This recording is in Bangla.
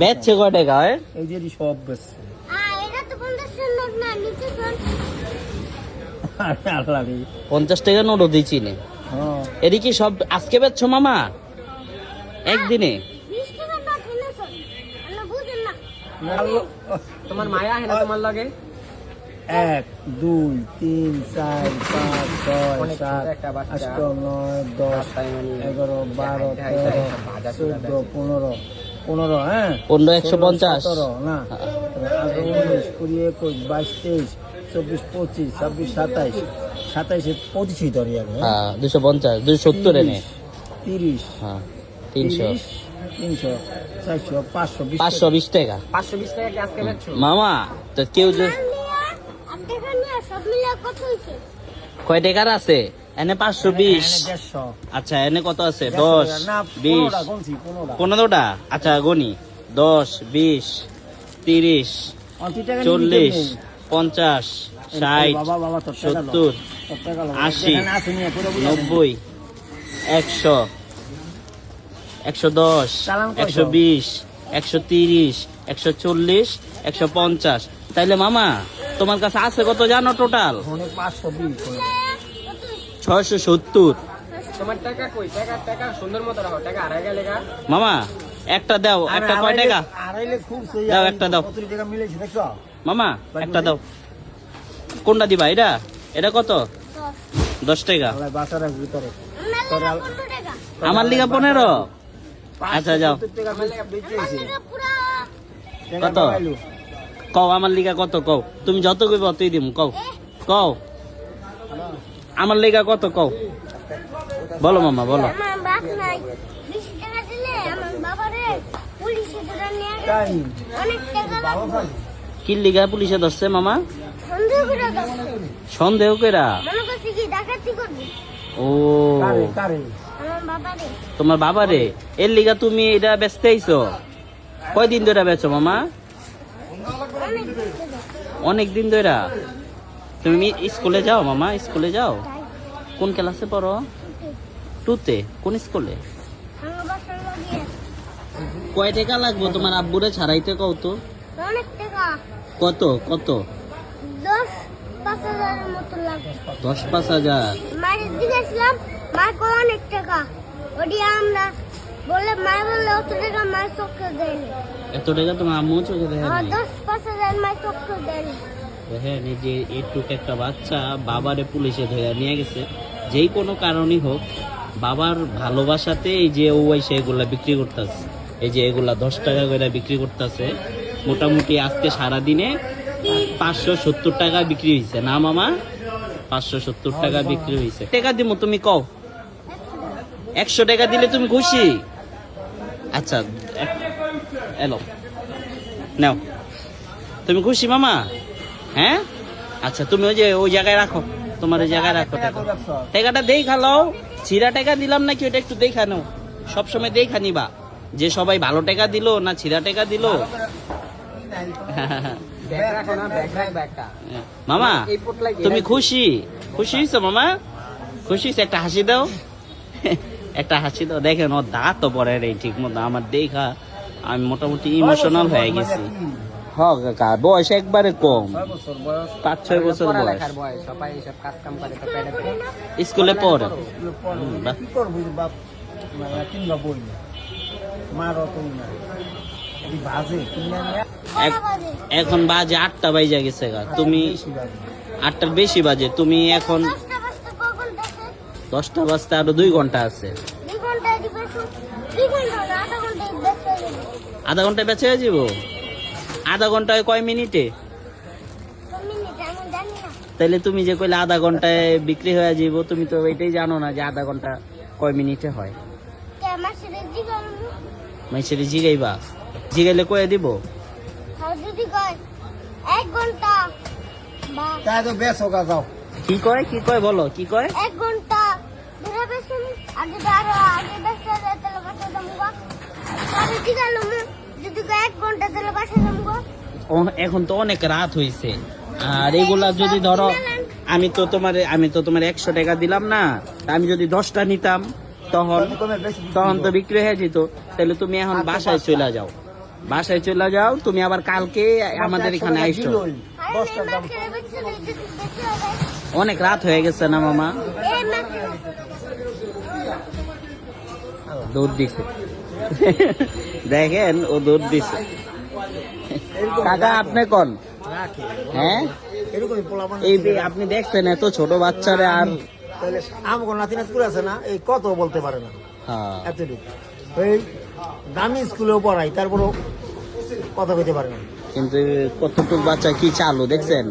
বেচছে কয় টাকা? এই যে সব বেচছে। এটা তো 50 নোট না, নিচে শোন। 50 টাকা নোটও দিচ্ছি নে। এটি কি সব আজকে বেচছো মামা? একদিনে 20 টাকা নোট এনে শোন, আমরা বুঝেন না। তোমার মায়া হয় না তোমার লাগে? 1 2 3 4 5 6 7 8 9 10 11 12 13 14 15 15 হ্যাঁ 15 150 17 না 19 20 21 22 23 24 25 26 27 25 ধরি আগে হ্যাঁ 250 270 এনে 30 হ্যাঁ 300 300 400 520 520 টাকা 520 টাকা কি আজকে বেচছো? মামা তো কেউ যে টাকা নিয়ে সব মিলে কত হইছে? কয় টাকার আছে? এনে 520। 150 আচ্ছা এনে কত আছে? 10 20 15টা। আচ্ছা গনি 10 20 30 40 50 60 70 80 90 100 110 120 130 140 150। তাইলে মামা তোমার কাছে আছে কত জানো টোটাল? 670। তোমার টাকা কই? টাকা সুন্দর মতো রাখো, টাকা হারাই গেলে গা। মামা একটা দাও, একটা কয় টাকা? দাও একটা দাও মামা, একটা দাও। কোনটা দিবা? এটা এটা কত? 10 টাকা। আমার লিগা 15। আচ্ছা যাও। কত কও আমার লিগা কত কও? তুমি যত কইব অতই দিম। কও কও আমার লিগা কত কও? বলো মামা বলো। আমার বাপ নাই, 20 টাকা দিলে আমার বাবারে পুলিশে ধরে নিয়ে গেছে। অনেক টাকা লাগবে। কি লিগা পুলিশে ধরছে মামা? সন্দেহ করে ধরছে। সন্দেহ কইরা? মনে করছি কি ডাকাতি করবে। ও আমার বাবারে। তোমার বাবারে এর লিগা তুমি এটা বেচতে আইছো? কয়দিন ধরে বেচো মামা? অনেক দিন ধরে। অনেক দিন ধরে। তুমি স্কুলে যাও মামা? স্কুলে যাও? কোন ক্লাসে পড়ো? 2তে। কোন স্কুলে? আমার বাসার লাগিয়ে। কয় টাকা লাগবে তোমার আব্বুরে ছাড়াইতে কও তো? অনেক টাকা। কত কত? 10-5 হাজারের মতো লাগবে। 10-5 হাজার। মায়ের দিকে ছিলাম, মায়ের কো অনেক টাকা। ওটি আমরা বলে মায়ের বললে অত টাকা মায়ের চোখে দেয়নি। এত টাকা তোমার আম্মু চোখে দেখে আমার নাই? 10-5 হাজার মায়ের চোখে দেয়নি। দেখেন এই যে এইটুক একটা বাচ্চা বাবারে পুলিশে ধরে নিয়ে গেছে, যেই কোনো কারণই হোক বাবার ভালোবাসাতে এই যে ও সেগুলা বিক্রি করতেছে। এই যে এগুলা 10 টাকা করে বিক্রি করতেছে। মোটামুটি আজকে সারাদিনে 570 টাকা বিক্রি হয়েছে না মামা? 570 টাকা বিক্রি হয়েছে। টাকা দিব তুমি কও? 100 টাকা দিলে তুমি খুশি? আচ্ছা এলো নাও। তুমি খুশি মামা? হ্যাঁ আচ্ছা তুমি ওই জায়গায় রাখো, তোমার ওই জায়গায় রাখো টাকা। টাকাটা দেখা লও, ছিঁড়া টাকা দিলাম নাকি ওটা একটু দেখা নাও। সবসময় দেখা নিবা যে সবাই ভালো টাকা দিল না ছিঁড়া টাকা দিল। ব্যাগ রাখো না, ব্যাগ রাখবে একটা। মামা এই পোটলাই তুমি খুশি? খুশি হয়েছো মামা? খুশি হয়েছে? একটা হাসি দাও। একটা হাসি দাও। দেখেন ওর দাঁত তো পড়ে রে ঠিক মতো। আমার দেখা আমি মোটামুটি ইমোশনাল হয়ে গেছি। হ্যাঁ কাকা বয়স একবারে কম, 5-6 বছর বয়স। পড়ালেখার বয়স, সবাই এইসব কাজ কাম করে তো পেটে। স্কুলে পড়ে। কি করবো বাপ? কিনবা বই মার অত না ভাজে কিনে নিয়ে এখন বাজে 8টা বাইজা গেছে গা। তুমি 8টার বেশি বাজে। তুমি এখন 10টা বাজতে কখন দেখে? 10টা বাজতে আরো 2 ঘন্টা আছে। 2 ঘন্টা দিবে। 2 ঘন্টা না, আধা ঘন্টা দেখতে হবে। আধা ঘন্টায় বেঁচে যাবো? আধা ঘন্টায় কয় মিনিটে? 2 মিনিট আমি জানি না। তাইলে তুমি যে কইলে আধা ঘন্টায় বিক্রি হয়ে যাব, তুমি তো এটাই জানো না যে আধা ঘন্টা কয় মিনিটে হয়। কে আমার সাথে জিগালো? মাইসেরে জিগাইবা? জিগাইলে কয়ে দিব? আর যদি কয় 1 ঘন্টা বা তাই তো বেশ হোক যাও। কি কয় বলো কি কয়? 1 ঘন্টা ধরে বেশি আর যদি আরো আগে বেশি যায় তাহলে বাসা যাবো। আর জিগালো যদি কয় 1 ঘন্টা তাহলে বাসা যাবো। এখন তো অনেক রাত হইছে। আর এগুলা যদি ধরো আমি তো তোমার 100 টাকা দিলাম না, আমি যদি 10টা নিতাম তখন তো বিক্রি হয়ে যেত। তাহলে তুমি এখন বাসায় চলে যাও। বাসায় চলে যাও, তুমি আবার কালকে আমাদের এখানে আইসো। আরে এই মার্কেটে বেচছে না, এটা বেচে হবে। অনেক রাত হয়ে গেছে না মামা? এই মার্কেটে দুধ দিছে দেখেন, ও দুধ দিছে। কাকা আপনি কোন? রাখে হ্যাঁ, এরকমই পোলাপান এই যে আপনি দেখছেন এত ছোট বাচ্চারে আর তাহলে আমগো নাতি নাতকুর আছে না, এই কত বলতে পারে না হ্যাঁ, এতটুকু। এই দামি স্কুলেও পড়াই, তারপরও কথা কইতে পারে না। কিন্তু কতটুক বাচ্চা কি চালু দেখছেন।